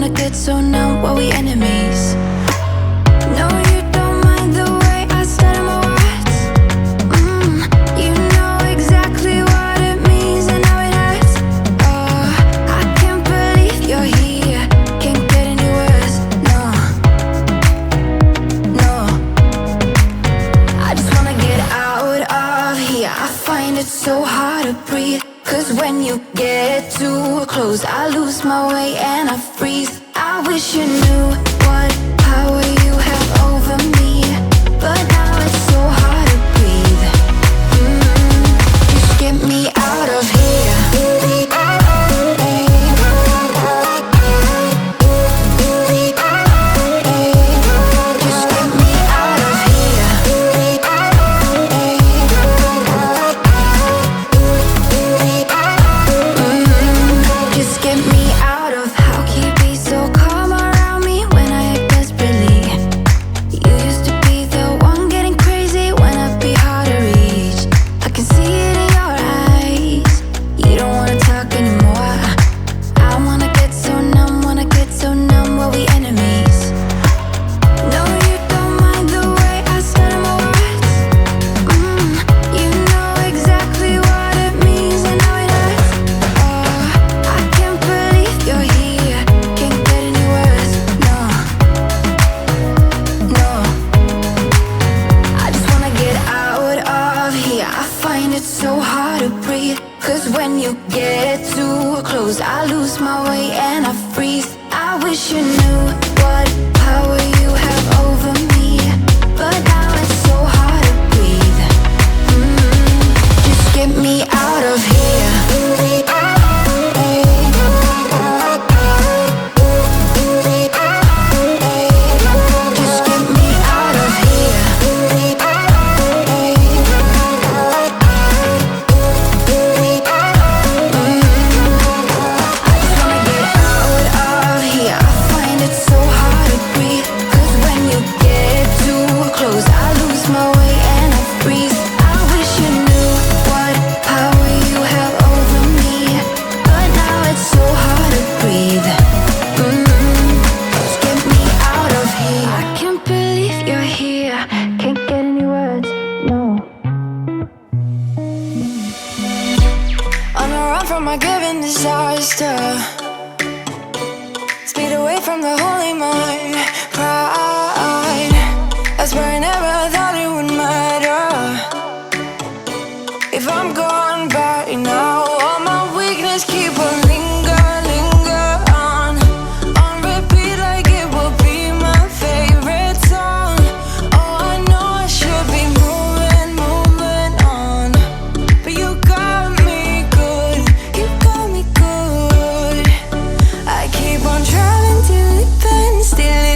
wanna get so numb while we enemies. No, you don't mind the way I stutter my words. You know exactly what it means and how it hurts. Oh, I can't believe you're here. Can't get any worse. No, no. I just wanna get out of here. I find it so hard to breathe. Cause when you get too close, I lose my way and I freeze. I wish you knew what power you have over me, but now it's so hard to breathe. Just get me out of here. Just get me out of here. Just get me out of. How can you be so calm around me when I act desperately? You used to be the one getting crazy when I'd be hard to reach. I can see it in your eyes. You don't wanna talk anymore. I wanna get so numb while we enemies. No, you don't mind the way I stutter my words. You know exactly what it means and how it hurts. Oh, I can't believe you're here. Can't get any worse. No, no. I just wanna get out of here. I find it so hard to breathe. Cause when you get too close, I lose my way and I freeze. I wish you knew what power you have over me, but now it's so hard to breathe. Just get me out of here. Just get me out of here. I just wanna get out of here. I find it so hard to breathe. Cause when you get too close, I lose my way and I freeze. I wish you knew what power you have over me, but now it's so hard to breathe. Just get me out of here. I can't believe you're here. Can't get any words, no. On the run from my given disaster, speed away from the holy mind. Pride, I swear I never thought it would matter if I'm gone by now. All my weakness keep on linger on repeat like it will be my favorite song. Oh, I know I should be moving on, but you got me good, you got me good. I keep on driving till it bends, still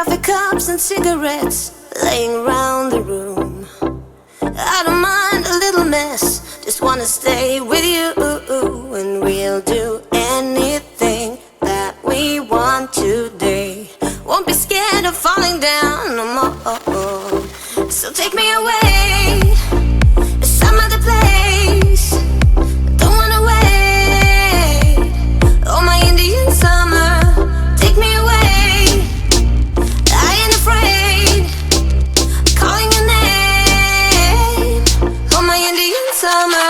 coffee cups and cigarettes laying around the room. I don't mind a little mess, just wanna stay with you. And we'll do anything that we want today. Won't be scared of falling down no more. So take me away to some other place. Don't wanna wait. Oh, my Indian summer, take me away. I ain't afraid, calling your name. Oh, my Indian summer.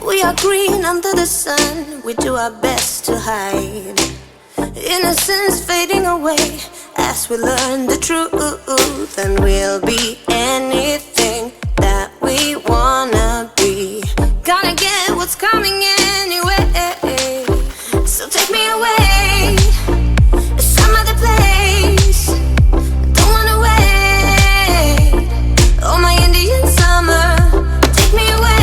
We are green under the sun, we do our best to hide innocence fading away as we learn the truth. And we'll be anything that we wanna be. Gotta get what's coming anyway. So take me away to some other place. Don't wanna wait. Oh, my Indian summer, take me away.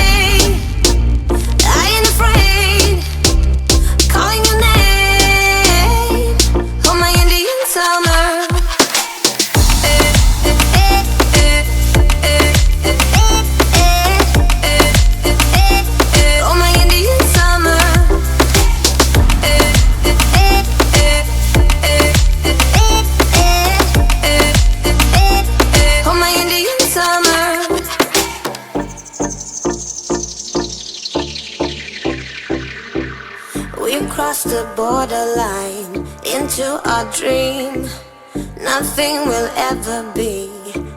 We crossed the borderline into our dream. Nothing will ever be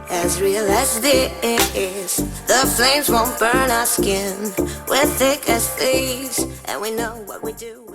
as real as this. The flames won't burn our skin. We're thick as thieves, and we know what we do.